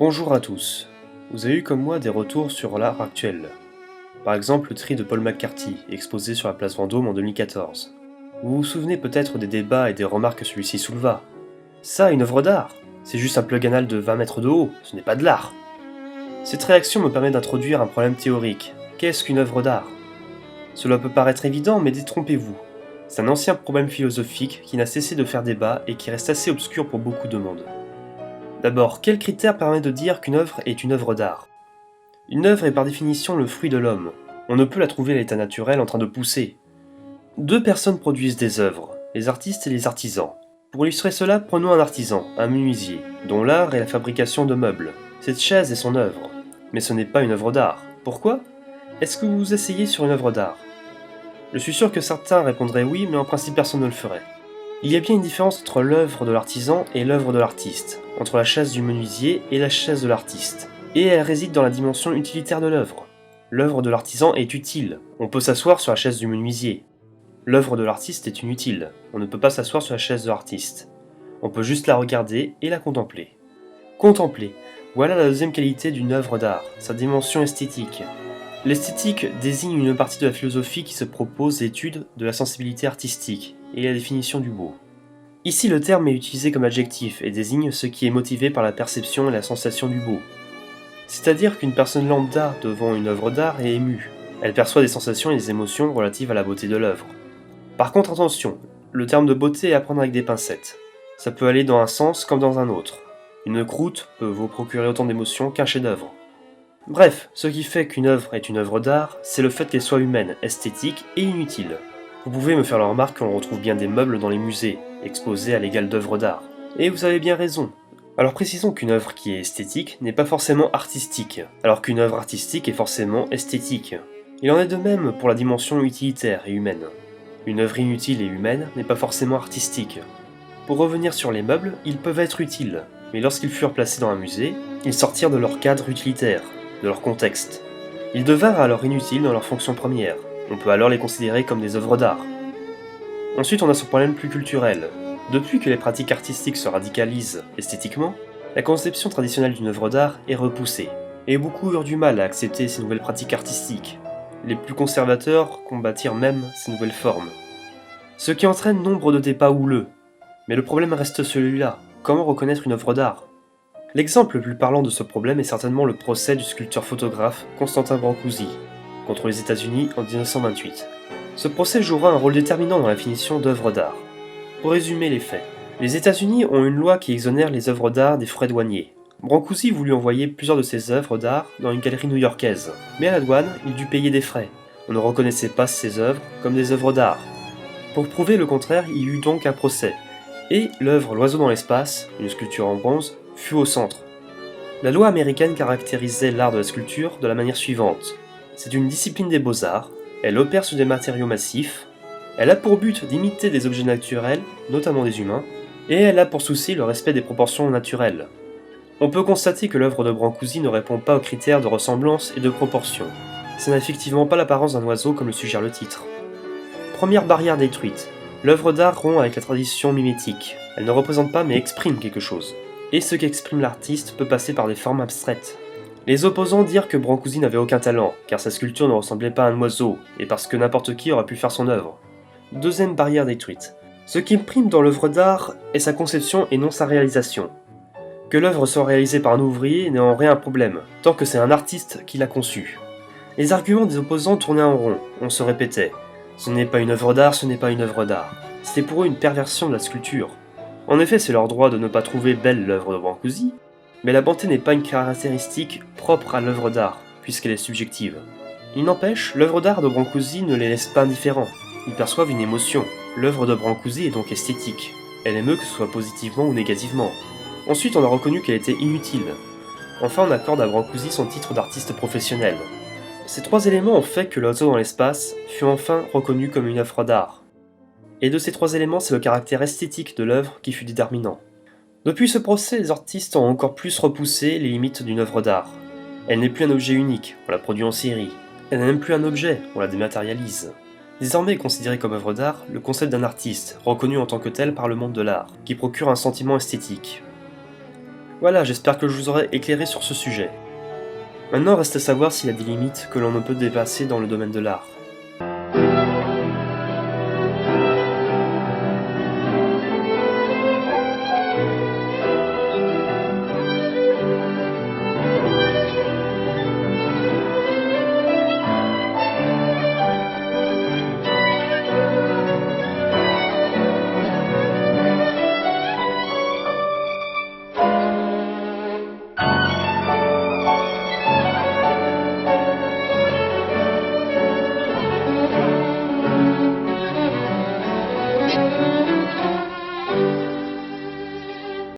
Bonjour à tous. Vous avez eu comme moi des retours sur l'art actuel. Par exemple le tri de Paul McCarthy, exposé sur la place Vendôme en 2014. Vous vous souvenez peut-être des débats et des remarques que celui-ci souleva. Ça, une œuvre d'art, c'est juste un plug anal de 20 mètres de haut, ce n'est pas de l'art. Cette réaction me permet d'introduire un problème théorique. Qu'est-ce qu'une œuvre d'art? Cela peut paraître évident, mais détrompez-vous. C'est un ancien problème philosophique qui n'a cessé de faire débat et qui reste assez obscur pour beaucoup de monde. D'abord, quel critère permet de dire qu'une œuvre est une œuvre d'art? Une œuvre est par définition le fruit de l'homme. On ne peut la trouver à l'état naturel en train de pousser. Deux personnes produisent des œuvres, les artistes et les artisans. Pour illustrer cela, prenons un artisan, un menuisier, dont l'art est la fabrication de meubles. Cette chaise est son œuvre. Mais ce n'est pas une œuvre d'art. Pourquoi? Est-ce que vous vous essayez sur une œuvre d'art? Je suis sûr que certains répondraient oui, mais en principe personne ne le ferait. Il y a bien une différence entre l'œuvre de l'artisan et l'œuvre de l'artiste, entre la chaise du menuisier et la chaise de l'artiste. Et elle réside dans la dimension utilitaire de l'œuvre. L'œuvre de l'artisan est utile, on peut s'asseoir sur la chaise du menuisier. L'œuvre de l'artiste est inutile, on ne peut pas s'asseoir sur la chaise de l'artiste. On peut juste la regarder et la contempler. Contempler, voilà la deuxième qualité d'une œuvre d'art, sa dimension esthétique. L'esthétique désigne une partie de la philosophie qui se propose l'étude de la sensibilité artistique et la définition du beau. Ici le terme est utilisé comme adjectif et désigne ce qui est motivé par la perception et la sensation du beau. C'est-à-dire qu'une personne lambda devant une œuvre d'art est émue. Elle perçoit des sensations et des émotions relatives à la beauté de l'œuvre. Par contre attention, le terme de beauté est à prendre avec des pincettes. Ça peut aller dans un sens comme dans un autre. Une croûte peut vous procurer autant d'émotions qu'un chef-d'œuvre. Bref, ce qui fait qu'une œuvre est une œuvre d'art, c'est le fait qu'elle soit humaine, esthétique et inutile. Vous pouvez me faire la remarque qu'on retrouve bien des meubles dans les musées, exposés à l'égal d'œuvres d'art. Et vous avez bien raison. Alors précisons qu'une œuvre qui est esthétique n'est pas forcément artistique, alors qu'une œuvre artistique est forcément esthétique. Il en est de même pour la dimension utilitaire et humaine. Une œuvre inutile et humaine n'est pas forcément artistique. Pour revenir sur les meubles, ils peuvent être utiles, mais lorsqu'ils furent placés dans un musée, ils sortirent de leur cadre utilitaire, de leur contexte. Ils devinrent alors inutiles dans leur fonction première. On peut alors les considérer comme des œuvres d'art. Ensuite, on a ce problème plus culturel. Depuis que les pratiques artistiques se radicalisent esthétiquement, la conception traditionnelle d'une œuvre d'art est repoussée, et beaucoup eurent du mal à accepter ces nouvelles pratiques artistiques. Les plus conservateurs combattirent même ces nouvelles formes. Ce qui entraîne nombre de débats houleux. Mais le problème reste celui-là, comment reconnaître une œuvre d'art? L'exemple le plus parlant de ce problème est certainement le procès du sculpteur-photographe Constantin Brancusi contre les États-Unis en 1928. Ce procès jouera un rôle déterminant dans la définition d'œuvre d'art. Pour résumer les faits, les États-Unis ont une loi qui exonère les œuvres d'art des frais douaniers. Brancusi voulut envoyer plusieurs de ses œuvres d'art dans une galerie new-yorkaise, mais à la douane, il dut payer des frais. On ne reconnaissait pas ces œuvres comme des œuvres d'art. Pour prouver le contraire, il y eut donc un procès, et l'œuvre L'Oiseau dans l'espace, une sculpture en bronze, fut au centre. La loi américaine caractérisait l'art de la sculpture de la manière suivante. C'est une discipline des beaux-arts, elle opère sur des matériaux massifs, elle a pour but d'imiter des objets naturels, notamment des humains, et elle a pour souci le respect des proportions naturelles. On peut constater que l'œuvre de Brancusi ne répond pas aux critères de ressemblance et de proportion. Ça n'a effectivement pas l'apparence d'un oiseau comme le suggère le titre. Première barrière détruite. L'œuvre d'art rompt avec la tradition mimétique. Elle ne représente pas mais exprime quelque chose. Et ce qu'exprime l'artiste peut passer par des formes abstraites. Les opposants dirent que Brancusi n'avait aucun talent, car sa sculpture ne ressemblait pas à un oiseau, et parce que n'importe qui aurait pu faire son œuvre. Deuxième barrière détruite. Ce qui prime dans l'œuvre d'art est sa conception et non sa réalisation. Que l'œuvre soit réalisée par un ouvrier n'est en rien un problème, tant que c'est un artiste qui l'a conçue. Les arguments des opposants tournaient en rond, on se répétait. Ce n'est pas une œuvre d'art, ce n'est pas une œuvre d'art. C'était pour eux une perversion de la sculpture. En effet, c'est leur droit de ne pas trouver belle l'œuvre de Brancusi, mais la beauté n'est pas une caractéristique propre à l'œuvre d'art, puisqu'elle est subjective. Il n'empêche, l'œuvre d'art de Brancusi ne les laisse pas indifférents. Ils perçoivent une émotion. L'œuvre de Brancusi est donc esthétique. Elle émeut que ce soit positivement ou négativement. Ensuite, on a reconnu qu'elle était inutile. Enfin, on accorde à Brancusi son titre d'artiste professionnel. Ces trois éléments ont fait que L'Oiseau dans l'espace fut enfin reconnu comme une œuvre d'art. Et de ces trois éléments, c'est le caractère esthétique de l'œuvre qui fut déterminant. Depuis ce procès, les artistes ont encore plus repoussé les limites d'une œuvre d'art. Elle n'est plus un objet unique, on la produit en série. Elle n'est même plus un objet, on la dématérialise. Désormais est considéré comme œuvre d'art le concept d'un artiste, reconnu en tant que tel par le monde de l'art, qui procure un sentiment esthétique. Voilà, j'espère que je vous aurai éclairé sur ce sujet. Maintenant reste à savoir s'il y a des limites que l'on ne peut dépasser dans le domaine de l'art.